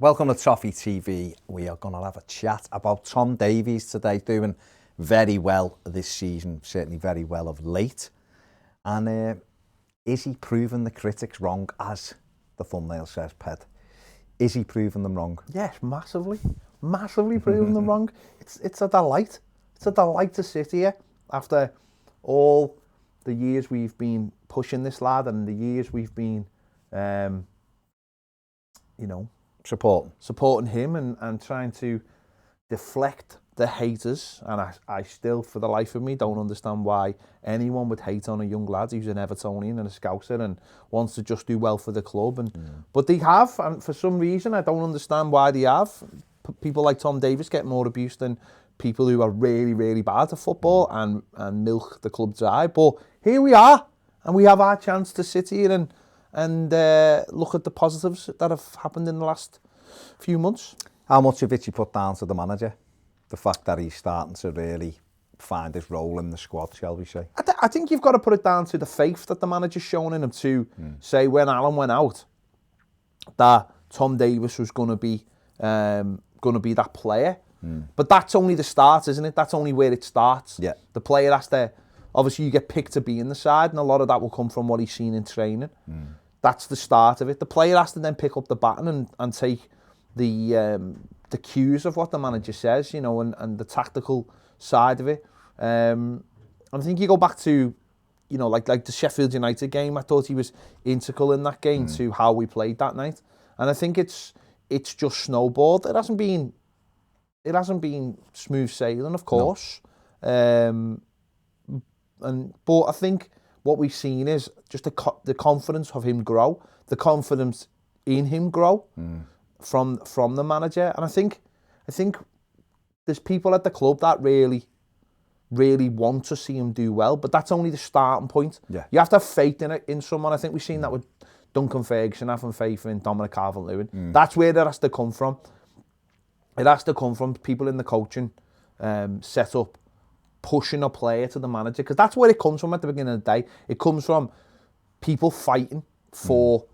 Welcome to Toffee TV. We are going to have a chat about Tom Davies today, doing very well this season, certainly very well of late. And is he proving the critics wrong, as the thumbnail says, Ped? Is he proving them wrong? Yes, massively proving them wrong. It's a delight. It's a delight to sit here after all the years we've been pushing this lad and the years we've been, supporting him and trying to deflect the haters. And I still, for the life of me, don't understand why anyone would hate on a young lad who's an Evertonian and a Scouser and wants to just do well for the club. But they have, and for some reason, I don't understand why they have. People like Tom Davies get more abuse than people who are really, really bad at football and milk the club dry. But here we are, and we have our chance to sit here and look at the positives that have happened in the last few months. How much of it you put down to the manager? The fact that he's starting to really find his role in the squad, shall we say? I think you've got to put it down to the faith that the manager's shown in him to say when Alan went out that Tom Davies was going to be that player. But that's only the start, isn't it? That's only where it starts. Yeah. The player has to, obviously you get picked to be in the side, and a lot of that will come from what he's seen in training. That's the start of it. The player has to then pick up the baton and take the cues of what the manager says, and the tactical side of it. And I think you go back to, like the Sheffield United game. I thought he was integral in that game to how we played that night. And I think it's just snowballed. It hasn't been smooth sailing, of course. No. But I think what we've seen is just the confidence of him grow, the confidence in him grow from the manager. And I think there's people at the club that really want to see him do well, but that's only the starting point. Yeah. You have to have faith in someone. I think we've seen that with Duncan Ferguson having faith in Dominic Calvert-Lewin. That's where it has to come from. It has to come from people in the coaching setup pushing a player to the manager, because that's where it comes from at the beginning of the day. It comes from people fighting for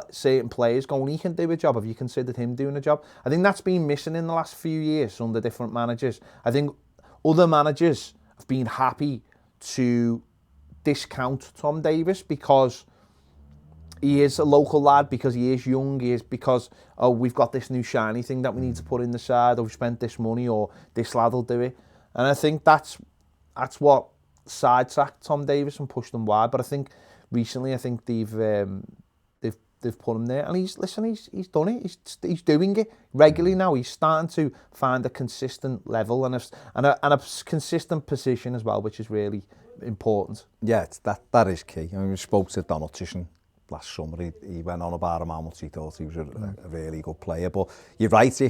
certain players, going, he can do a job. Have you considered him doing a job? I think that's been missing in the last few years under different managers. I think other managers have been happy to discount Tom Davies because he is a local lad, because he is young, he is because, we've got this new shiny thing that we need to put in the side, or we've spent this money, or this lad will do it. And I think that's what sidetracked Tom Davies and pushed him wide. But I think recently, they've put him there, and he's done it. He's doing it regularly now. He's starting to find a consistent level and a consistent position as well, which is really important. Yeah, that is key. I mean, we spoke to Don Hutchison last summer. He went on about him, how much he thought he was a really good player. But you're right,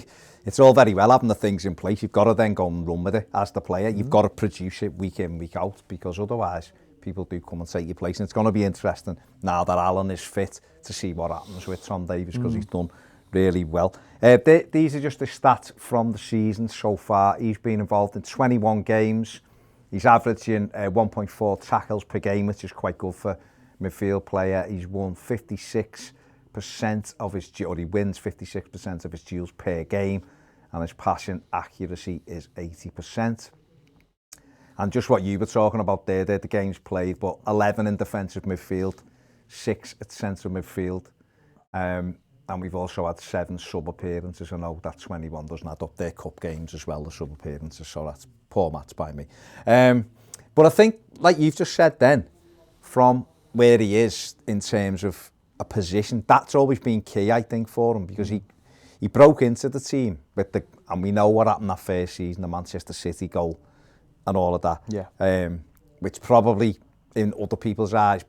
it's all very well having the things in place. You've got to then go and run with it as the player. You've got to produce it week in, week out, because otherwise people do come and take your place. And it's going to be interesting now that Alan is fit to see what happens with Tom Davies, because he's done really well. These are just the stats from the season so far. He's been involved in 21 games. He's averaging 1.4 tackles per game, which is quite good for midfield player. He's won 56% of his, or he wins 56% of his duels per game, and his passing accuracy is 80%. And just what you were talking about there, the games played, but 11 in defensive midfield, 6 at central midfield, and we've also had 7 sub-appearances. I know that 21 doesn't add up their cup games as well, the sub-appearances, so that's poor maths by me. But I think, like you've just said then, from where he is in terms of a position, that's always been key, I think, for him, because he broke into the team with and we know what happened that first season, the Manchester City goal and all of that. Yeah. Which probably in other people's eyes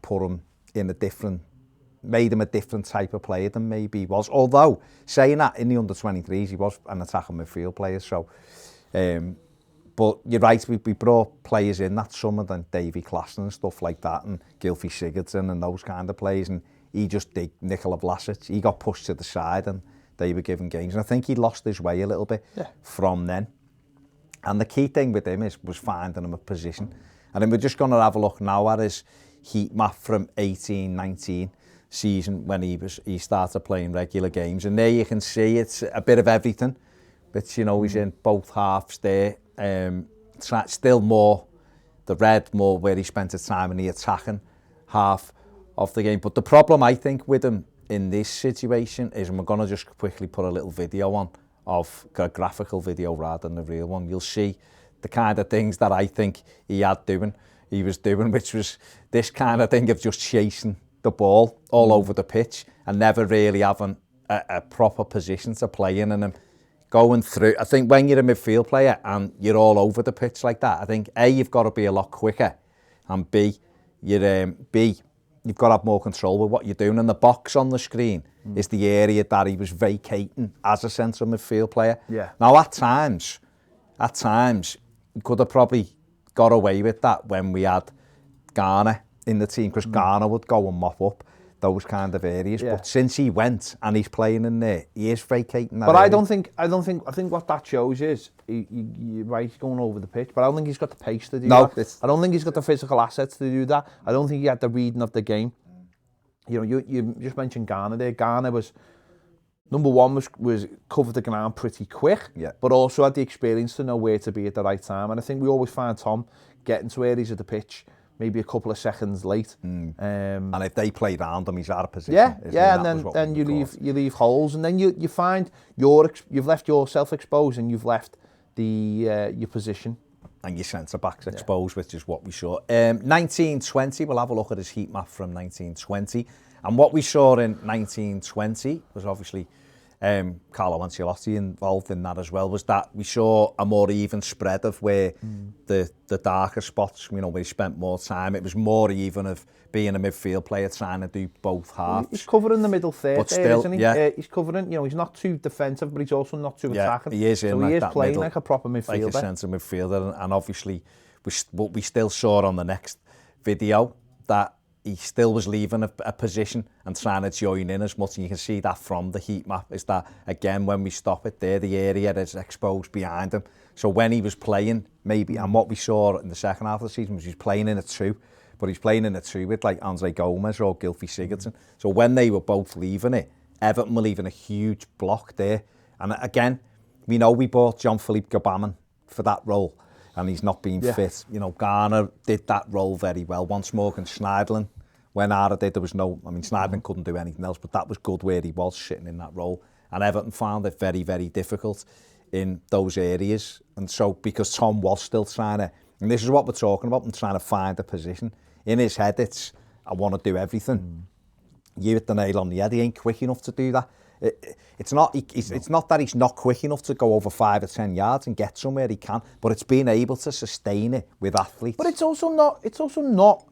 made him a different type of player than maybe he was. Although, saying that, in the under-23s, he was an attacking midfield player. So, but you're right, we brought players in that summer, then Davy Classen and stuff like that, and Gylfi Sigurdsson and those kind of players, and he just did Nikola Vlasic. He got pushed to the side and they were given games. And I think he lost his way a little bit from then. And the key thing with him was finding him a position. And then we're just going to have a look now at his heat map from 18-19. season when he started playing regular games. And there you can see it's a bit of everything. But, you know, he's in both halves there. Still more the red, more where he spent his time in the attacking half of the game. But the problem, I think, with him in this situation is, and we're going to just quickly put a little video on, of a graphical video rather than the real one. You'll see the kind of things that I think he was doing, which was this kind of thing of just chasing the ball all over the pitch and never really having a proper position to play in, and him going through. I think when you're a midfield player and you're all over the pitch like that, I think A, you've got to be a lot quicker, and B, you've got to have more control with what you're doing. And the box on the screen is the area that he was vacating as a central midfield player. Yeah. Now, at times, he could have probably got away with that when we had Garner in the team, because Garner would go and mop up those kind of areas. Yeah. But since he went and he's playing in there, he is vacating that But area. I think what that shows is, you're right, he's going over the pitch, but I don't think he's got the pace to do that. I don't think he's got the physical assets to do that. I don't think he had the reading of the game. You know, you just mentioned Garner there. Garner was, number one, was covered the ground pretty quick, but also had the experience to know where to be at the right time. And I think we always find Tom getting to areas of the pitch maybe a couple of seconds late. And if they play round him, he's out of position. And then you leave holes, and then you find you've left yourself exposed, and you've left your position. And your centre-backs exposed, which is what we saw. 1920, we'll have a look at his heat map from 1920. And what we saw in 1920 was obviously Carlo Ancelotti involved in that as well, was that we saw a more even spread of where the darker spots, you know, where he spent more time. It was more even of being a midfield player trying to do both halves. He's covering the middle third, but still, isn't he? He's covering, you know, he's not too defensive, but he's also not too attacking. He is in, so like he is that playing middle, like a proper midfielder. Like a centre midfielder. And obviously, what we still saw on the next video, that he still was leaving a position and trying to join in as much. And you can see that from the heat map, is that, again, when we stop it there, the area is exposed behind him. So when he was playing, maybe, and what we saw in the second half of the season was he's playing in a two, but he's playing in a two with like Andre Gomez or Gylfi Sigurdsson. So when they were both leaving it, Everton were leaving a huge block there. And again, we know we bought Jean-Philippe Gbamin for that role, and he's not been fit. You know, Garner did that role very well. Once Morgan Schneiderlin went out of it, there was no, I mean, Schneiderlin couldn't do anything else, but that was good where he was sitting in that role. And Everton found it very, very difficult in those areas. And so, because Tom was still trying to, and this is what we're talking about, and trying to find a position. In his head, it's, I want to do everything. You hit the nail on the head. He ain't quick enough to do that. It's not that he's not quick enough to go over 5 or 10 yards and get somewhere. He can, but it's being able to sustain it with athletes. But it's also not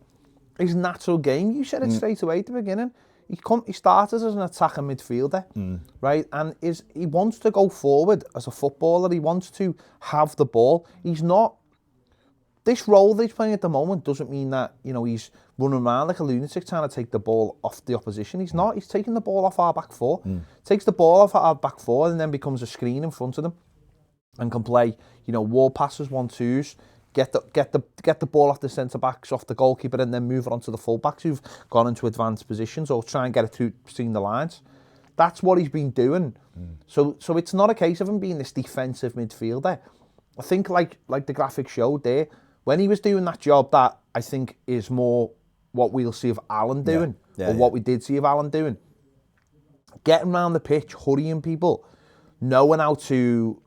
his natural game. You said it straight away at the beginning. He started as an attacking midfielder, right? And he wants to go forward as a footballer. He wants to have the ball. He's not. This role that he's playing at the moment doesn't mean that, you know, he's running around like a lunatic trying to take the ball off the opposition. He's not. He's taking the ball off our back four. Takes the ball off our back four and then becomes a screen in front of them and can play, you know, wall passes, 1-2s, get the ball off the centre backs, off the goalkeeper, and then move it onto the full backs who've gone into advanced positions, or try and get it between the lines. That's what he's been doing. So it's not a case of him being this defensive midfielder. I think like the graphic showed there, when he was doing that job, that I think is more what we'll see of Alan doing, what we did see of Alan doing. Getting around the pitch, hurrying people, knowing how to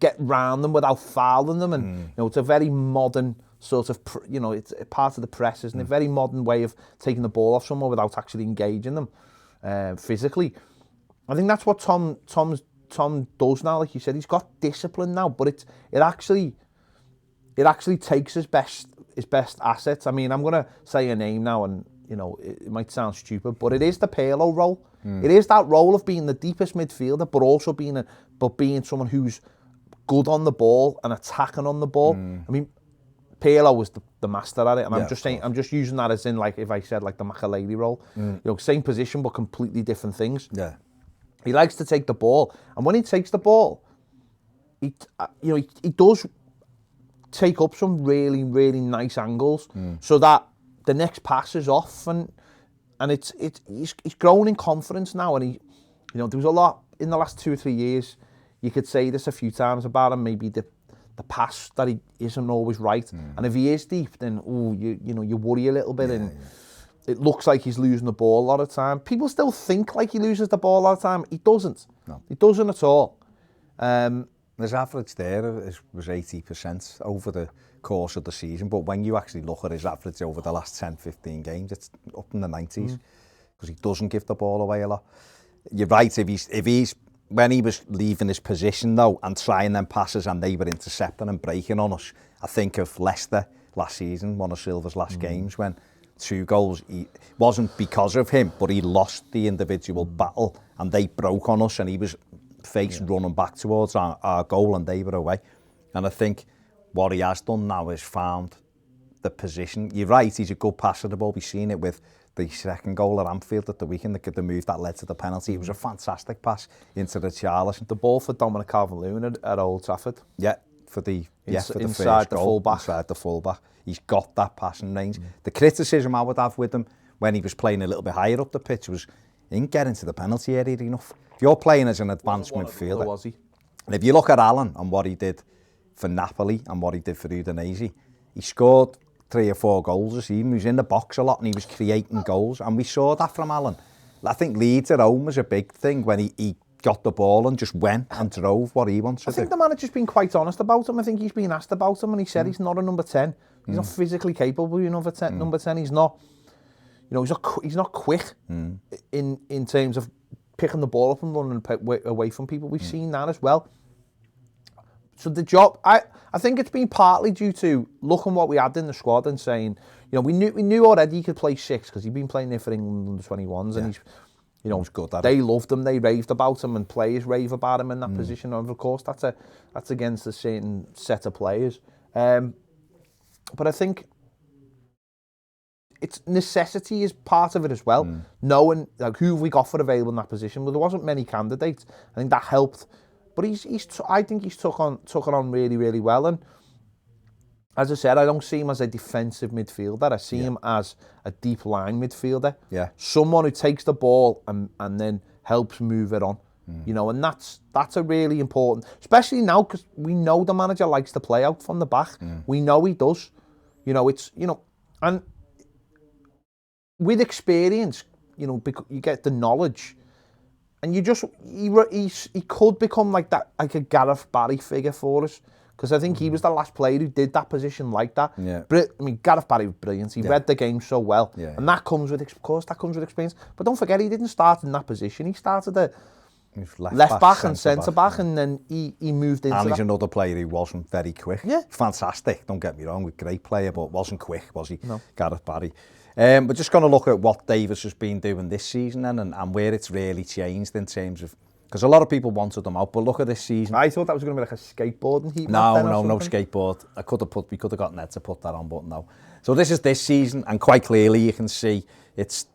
get round them without fouling them, and you know, it's a very modern sort of, you know, it's part of the press, isn't it? Very modern way of taking the ball off someone without actually engaging them physically. I think that's what Tom does now. Like you said, he's got discipline now, but it actually takes his best assets. I mean, I'm gonna say a name now, and you know, it might sound stupid, but it is the Pirlo role. It is that role of being the deepest midfielder, but also being someone who's good on the ball and attacking on the ball. I mean, Pirlo was the master at it, and I'm just using that as in, like, if I said like the Makelele role, you know, same position but completely different things. Yeah. He likes to take the ball, and when he takes the ball, he does take up some really, really nice angles, so that the next pass is off, and he's grown in confidence now, and there was a lot in the last 2 or 3 years. You could say this a few times about him, maybe the pass that he isn't always right, and if he is deep, then you worry a little bit, it looks like he's losing the ball a lot of the time. People still think like he loses the ball a lot of the time. He doesn't. No. He doesn't at all. His average there was 80% over the course of the season, but when you actually look at his average over the last 10, 15 games, it's up in the 90s, because he doesn't give the ball away a lot. You're right, if he's when he was leaving his position though and trying them passes and they were intercepting and breaking on us, I think of Leicester last season, one of Silva's last games, when 2 goals, it wasn't because of him, but he lost the individual battle and they broke on us, and he was running back towards our goal and they were away. And I think what he has done now is found the position. You're right, he's a good passer of the ball. We've seen it with the second goal at Anfield at the weekend, the move that led to the penalty. It was a fantastic pass into the Charleston. The ball for Dominic Calvert-Lewin at Old Trafford. Yeah, for the inside the fullback. Inside the fullback. He's got that passing range. The criticism I would have with him when he was playing a little bit higher up the pitch was he didn't get into the penalty area enough. If you're playing as an advanced midfielder, was he? And if you look at Alan and what he did for Napoli and what he did for Udinese, he scored 3 or 4 goals this season. He was in the box a lot and he was creating goals, and we saw that from Alan. I think Leeds at home was a big thing when he got the ball and just went and drove what he wants to do. I think the manager's been quite honest about him. I think he's been asked about him and he said he's not a number 10. He's not physically capable of being number 10. Number 10. He's not, he's not quick in terms of picking the ball up and running away from people. We've seen that as well. So the job, I think it's been partly due to looking what we had in the squad and saying, we knew already he could play 6 because he'd been playing there for England under 21s, and he's, he's good at they loved him, they raved about him, and players rave about him in that position. And of course, that's against a certain set of players. But I think it's necessity is part of it as well. Knowing who have we got for available in that position. Well, there wasn't many candidates. I think that helped. But I think he's took it on really, really well. And as I said, I don't see him as a defensive midfielder. I see him as a deep line midfielder. Yeah. Someone who takes the ball and then helps move it on. And that's a really important, especially now because we know the manager likes to play out from the back. We know he does. And with experience, you get the knowledge. And he could become like that, like a Gareth Barry figure for us, because I think he was the last player who did that position like that. Yeah. Gareth Barry was brilliant. He read the game so well, and that comes with, of course, experience. But don't forget, he didn't start in that position. He started at left back and centre back, and then he moved into. And he's another player who wasn't very quick. Yeah, fantastic. Don't get me wrong, a great player, but wasn't quick, was he? No. Gareth Barry. We're just going to look at what Davies has been doing this season then, and where it's really changed in terms of, because a lot of people wanted him out, but look at this season. I thought that was going to be like a skateboarding heat. No skateboard. We could have got Ned to put that on, but no. So this is this season, and quite clearly you can see it's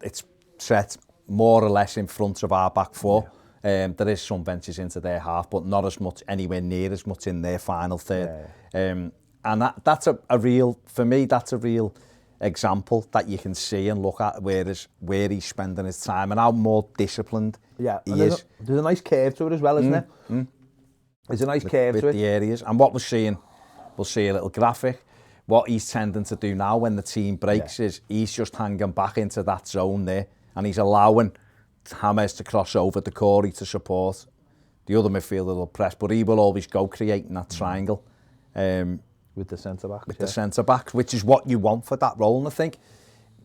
set more or less in front of our back four. There is some benches into their half, but not as much, anywhere near as much in their final third. And that's a real, for me, that's a real example that you can see and look at where he's spending his time and how more disciplined he is. There's a nice curve to it as well, isn't there? There's a nice curve to it. With the areas. And what we'll see a little graphic. What he's tending to do now when the team breaks is he's just hanging back into that zone there, and he's allowing James to cross over the Corey to support. The other midfielder will press, but he will always go creating that triangle. With the centre-back. The centre-back, which is what you want for that role. And I think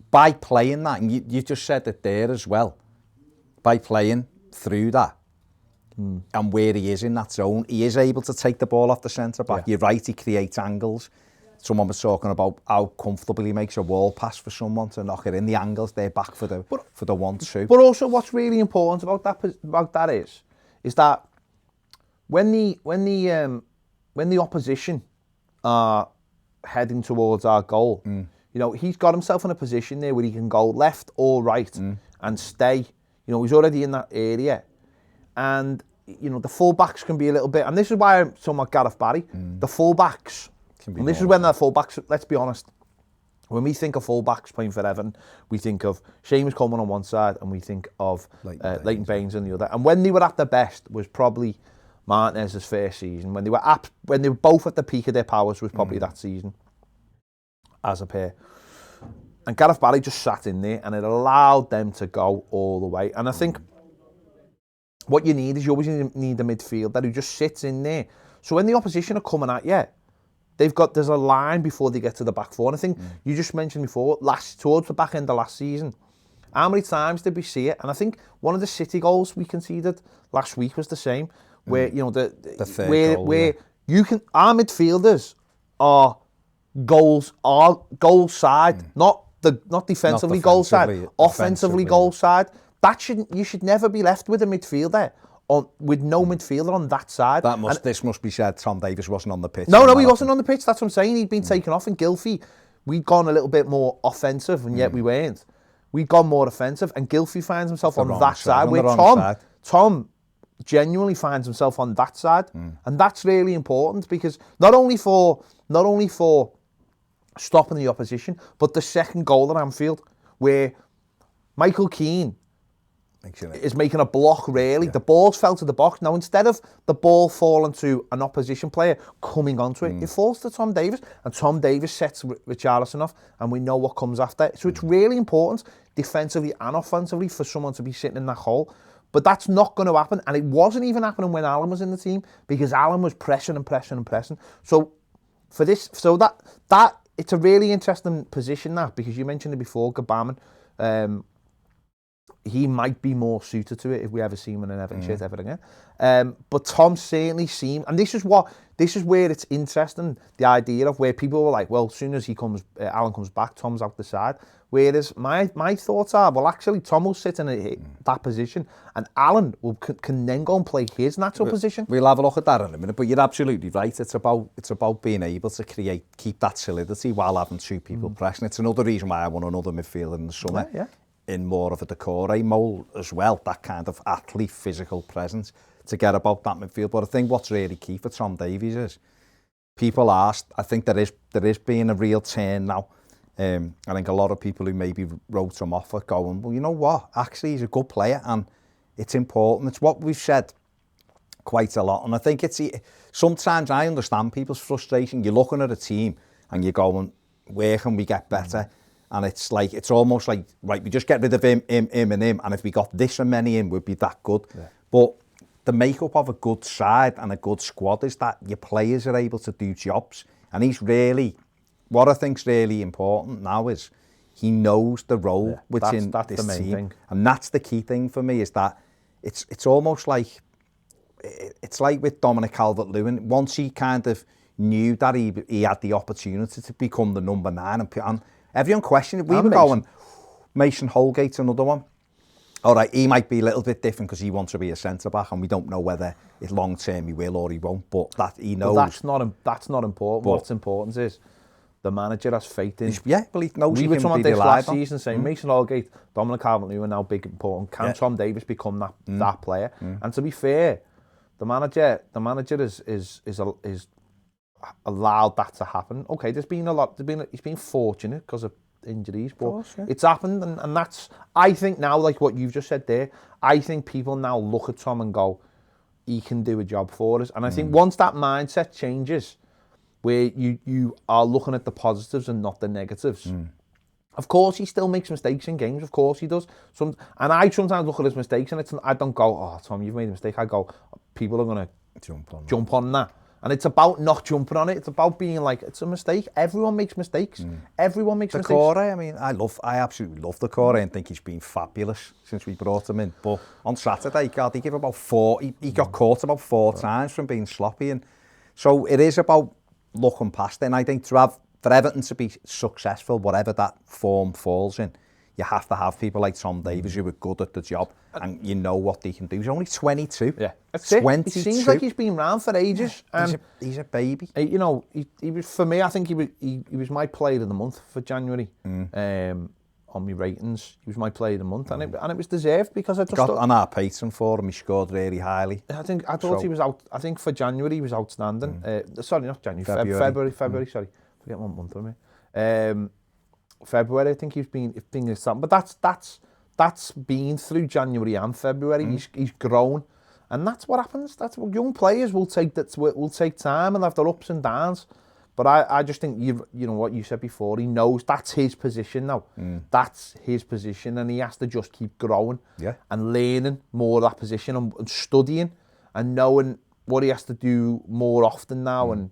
by playing that, and you just said it there as well, by playing through that and where he is in that zone, he is able to take the ball off the centre-back. You're right, he creates angles. Someone was talking about how comfortable he makes a wall pass for someone to knock it in. The angles, they're back for the 1-2. But also what's really important about that is that when the opposition are heading towards our goal, he's got himself in a position there where he can go left or right and stay. He's already in that area, and the full-backs can be a little bit, and this is why I'm talking about Gareth Barry. The full-backs, and this is when the full-backs, let's be honest, When we think of full-backs playing for Everton, we think of Seamus Coleman on one side and we think of Leighton Baines on the other. And when they were at their best was probably Martinez's first season. When they were both at the peak of their powers was probably that season as a pair. And Gareth Barry just sat in there and it allowed them to go all the way. And I think what you need is you always need a midfielder who just sits in there. So when the opposition are coming at you, there's a line before they get to the back four. And I think you just mentioned before, towards the back end of last season, how many times did we see it? And I think one of the City goals we conceded last week was the same, where you know the third goal, where you can our midfielders are goal side, not defensively goal side, offensively goal side. You should never be left with a midfielder with no midfielder on that side. This must be said, Tom Davies wasn't on the pitch. No, he wasn't on the pitch. That's what I'm saying. He'd been taken off. In Gylfi, we'd gone a little bit more offensive, and yet we weren't. We'd gone more offensive, and Gylfi finds himself on that side, where Tom genuinely finds himself on that side, and that's really important because not only for stopping the opposition, but the second goal at Anfield, where Michael Keane is making a block, really. The ball's fell to the box. Now, instead of the ball falling to an opposition player coming onto it, it falls to Tom Davies, and Tom Davies sets Richarlison off, and we know what comes after. So it's really important, defensively and offensively, for someone to be sitting in that hole. But that's not going to happen, and it wasn't even happening when Alan was in the team, because Alan was pressing and pressing and pressing. So for this, that it's a really interesting position, that, because you mentioned it before, Gbamin. He might be more suited to it if we ever see him in an Everton shirt ever again. But Tom certainly seemed, and this is where it's interesting, the idea of where people were like, well, as soon as Alan comes back, Tom's out the side. Whereas my thoughts are, well, actually, Tom will sit in that position, and Alan can then go and play his natural position. We'll have a look at that in a minute, but you're absolutely right. It's about being able to keep that solidity while having two people pressing. It's another reason why I want another midfielder in the summer. Yeah. In more of a decore mould as well, that kind of athlete physical presence to get about that midfield. But I think what's really key for Tom Davies is people asked, I think there is being a real turn now. I think a lot of people who maybe wrote him off are going, well, you know what, actually he's a good player and it's important. It's what we've said quite a lot, and I think sometimes I understand people's frustration. You're looking at a team and you're going, where can we get better? And it's almost like, right, we just get rid of him, and if we got this and many in, we'd be that good. Yeah. But the makeup of a good side and a good squad is that your players are able to do jobs. And what I think's really important now is he knows the role within this team. Thing. And that's the key thing for me, is that it's almost like, it's like with Dominic Calvert-Lewin. Once he kind of knew that he had the opportunity to become the number 9 and everyone questioned it. We were going, Mason Holgate's another one. All right, he might be a little bit different because he wants to be a centre-back, and we don't know whether it's long-term he will or he won't, but that he knows. But that's not important. What's important is the manager has faith in. Yeah, but he knows he can be relied on. We were last season saying Mason Holgate, Dominic Calvert-Lewin now big important. Can Tom Davies become that player? And to be fair, the manager is allowed that to happen. Okay, he's been fortunate because of injuries, but it's happened, and that's, I think now, like what you've just said there, I think people now look at Tom and go, he can do a job for us. And I think once that mindset changes, where you are looking at the positives and not the negatives. Of course, he still makes mistakes in games. Of course, he does. And I sometimes look at his mistakes, and I don't go, oh, Tom, you've made a mistake. I go, people are going to jump on that. And it's about not jumping on it. It's about being like, it's a mistake. Everyone makes mistakes. Everyone makes mistakes. Decore, I mean, I absolutely love Decore and think he's been fabulous since we brought him in. But on Saturday, God, he gave about 4. He got caught about 4 times from being sloppy. And so it is about looking past it. And I think for Everton to be successful, whatever that form falls in, you have to have people like Tom Davies who are good at the job and you know what they can do. He's only 22. Yeah, that's 22. It seems like he's been around for ages. Yeah, he's a baby. You know, he was, for me, I think he was my player of the month for January. On my ratings, he was my player of the month, and it was deserved, because I just got on our patron for him. He scored really highly. I thought he was out. I think for January he was outstanding. Sorry, not January. February. Sorry, forget what month I'm in. February. I think he's been but that's been through January and February. He's grown, and that's what happens. That's what young players will take time and have their ups and downs. But I just think you know what you said before. He knows that's his position now. That's his position, and he has to just keep growing and learning more of that position and studying and knowing what he has to do more often now and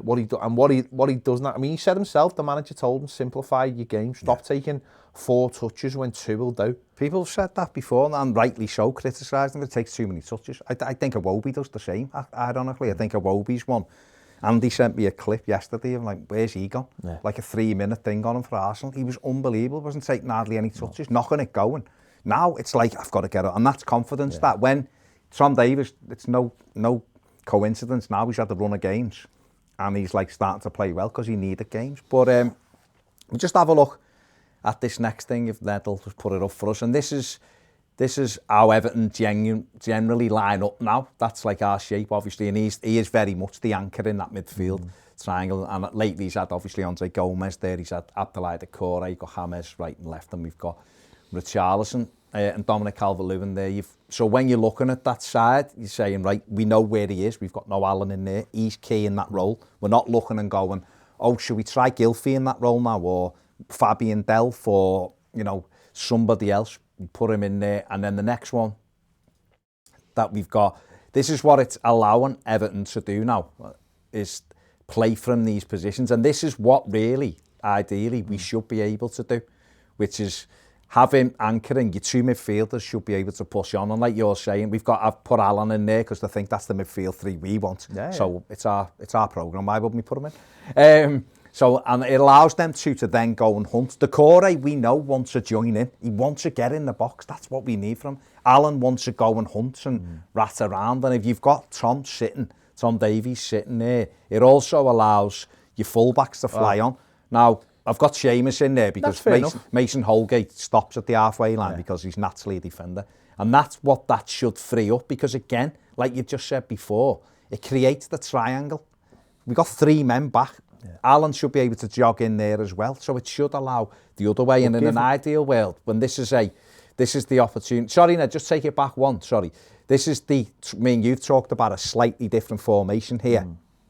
what he does now. I mean, he said himself. The manager told him, simplify your game. Stop taking 4 touches when 2 will do. People have said that before, and rightly so, criticised him. It takes too many touches. I think Iwobi does the same. Ironically, I think Iwobi's one. Andy sent me a clip yesterday of like, where's he gone? Yeah. Like a 3-minute thing on him for Arsenal. He was unbelievable. Wasn't taking hardly any touches, knocking it going. Now it's like, I've got to get it. And that's confidence that when Tom Davies, it's no coincidence now he's had the run of games and he's like starting to play well because he needed games. But we'll just have a look at this next thing if Ned will just put it up for us. And this is how Everton generally line up now. That's like our shape, obviously, and he is very much the anchor in that midfield triangle. And lately he's had, obviously, Andre Gomez there. He's had Abdoulaye Doucouré, you've got James right and left, and we've got Richarlison and Dominic Calvert-Lewin there. So when you're looking at that side, you're saying, right, we know where he is. We've got no Allen in there. He's key in that role. We're not looking and going, oh, should we try Gylfi in that role now, or Fabian Delph, or, you know, somebody else? We put him in there, and then the next one that we've got, this is what it's allowing Everton to do now, is play from these positions. And this is what really, ideally, we should be able to do, which is have him anchoring. Your 2 midfielders should be able to push on. And like you're saying, I've put Alan in there because I think that's the midfield 3 we want. Yeah, so it's our programme. Why wouldn't we put him in? And it allows them to then go and hunt. Doucouré, we know, wants to join in. He wants to get in the box. That's what we need from him. Alan wants to go and hunt and rat around. And if you've got Tom Davies sitting there, it also allows your fullbacks to fly on. Now, I've got Seamus in there because Mason Holgate stops at the halfway line because he's naturally a defender. And that's what that should free up because, again, like you just said before, it creates the triangle. We've got 3 men back. Alan should be able to jog in there as well, so it should allow the other way. And in an ideal world, when this is the opportunity. Sorry, Ned, just take it back one. Sorry, this is you've talked about a slightly different formation here.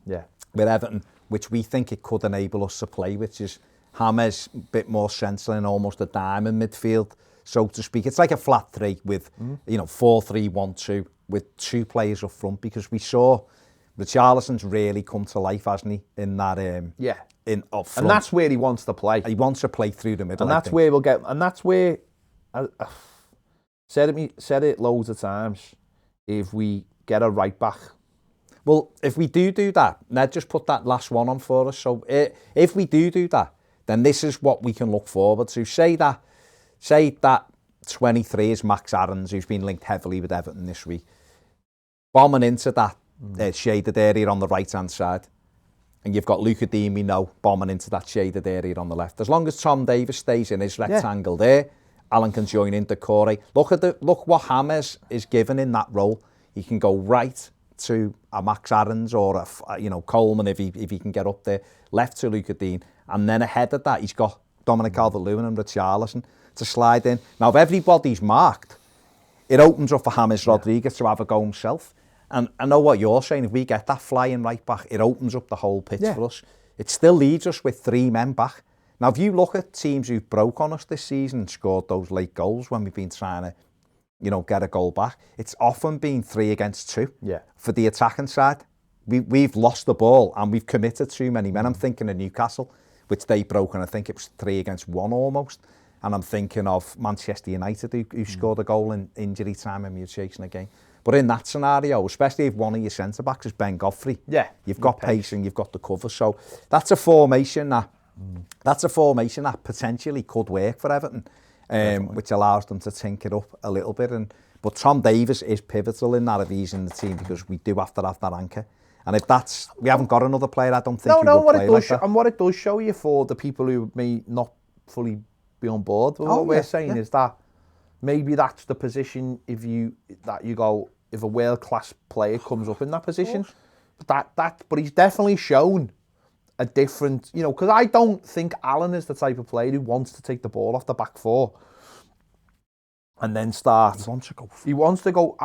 With Everton, which we think it could enable us to play, which is James a bit more central and almost a diamond midfield, so to speak. It's like a flat 3 with 4-3-1-2 with 2 players up front, because we saw Richarlison's really come to life, hasn't he? In that, in up front. And that's where he wants to play. He wants to play through the middle. And that's where we'll get. And that's where said it loads of times. If we get a right back, well, if we do that, Ned just put that last one on for us. So if we do that, then this is what we can look forward to. Say that 23 is Max Aarons, who's been linked heavily with Everton this week, bombing into that shaded area on the right-hand side. And you've got Luca Dean, we know, bombing into that shaded area on the left. As long as Tom Davies stays in his rectangle there, Alan can join in Doucouré. Look what James is given in that role. He can go right to a Max Aarons or a Coleman if he can get up there, left to Luca Dean, and then ahead of that he's got Dominic Calvert-Lewin and Richarlison to slide in. Now, if everybody's marked, it opens up for James Rodriguez to have a go himself. And I know what you're saying, if we get that flying right back, it opens up the whole pitch for us. It still leaves us with 3 men back. Now, if you look at teams who broke on us this season and scored those late goals when we've been trying to, get a goal back, it's often been 3 against 2 for the attacking side. We've lost the ball and we've committed too many men. I'm thinking of Newcastle, which they broke, and I think it was 3 against 1 almost. And I'm thinking of Manchester United, who scored a goal in injury time and we were chasing a game. But in that scenario, especially if one of your centre-backs is Ben Godfrey, you've got pace and you've got the cover. So that's a formation that potentially could work for Everton, which allows them to tinker up a little bit. But Tom Davies is pivotal in that if he's in the team, because we do have to have that anchor. And if we haven't got another player, I don't think he will play like that. And what it does show you for the people who may not fully be on board, what we're saying is that maybe that's the position if a world-class player comes up in that position. But he's definitely shown a different, you know, because I don't think Alan is the type of player who wants to take the ball off the back four and then start. He wants to go. He wants to go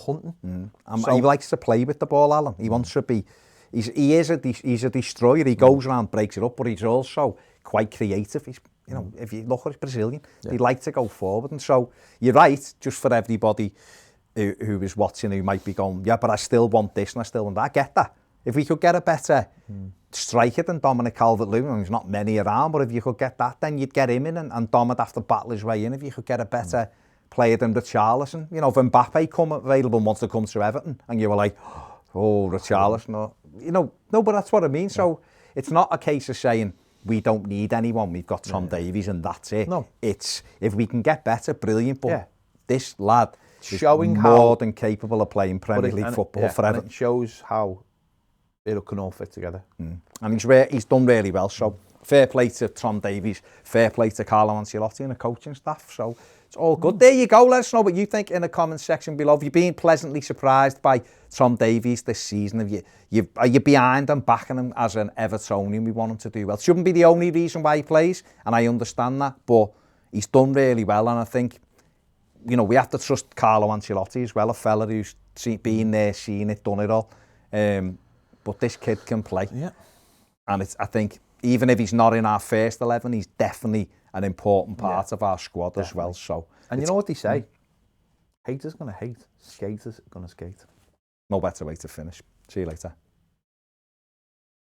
hunting. He likes to play with the ball, Alan. He wants to be. He's a destroyer. He goes around, breaks it up, but he's also quite creative. He's, you know, if you look at his Brazilian, he likes to go forward. And so you're right. Just for everybody who is watching, who might be going, yeah, but I still want this and I still want that. I get that. If we could get a better striker than Dominic Calvert-Lewin, there's not many around, but if you could get that, then you'd get him in, and Dom would have to battle his way in. If you could get a better player than Richarlison, you know, if Mbappe come available and wants to come to Everton, and you were like, oh, Richarlison, no, you know, no, but that's what I mean. So it's not a case of saying we don't need anyone. We've got Tom Davies and that's it. No, it's if we can get better, brilliant. But this lad is showing more than capable of playing Premier League football for Everton. And it shows how it can all fit together. And he's done really well. So fair play to Tom Davies, fair play to Carlo Ancelotti and the coaching staff. So it's all good. There you go. Let us know what you think in the comment section below. Have you been pleasantly surprised by Tom Davies this season? Are you behind him, backing him as an Evertonian? We want him to do well. Shouldn't be the only reason why he plays, and I understand that, but he's done really well, and I think, you know, we have to trust Carlo Ancelotti as well, a fella who's been there, seen it, done it all. But this kid can play. Yeah. And I think, even if he's not in our first 11, he's definitely an important part of our squad as well. So, and you know what they say? Haters going to hate, skaters going to skate. No better way to finish. See you later.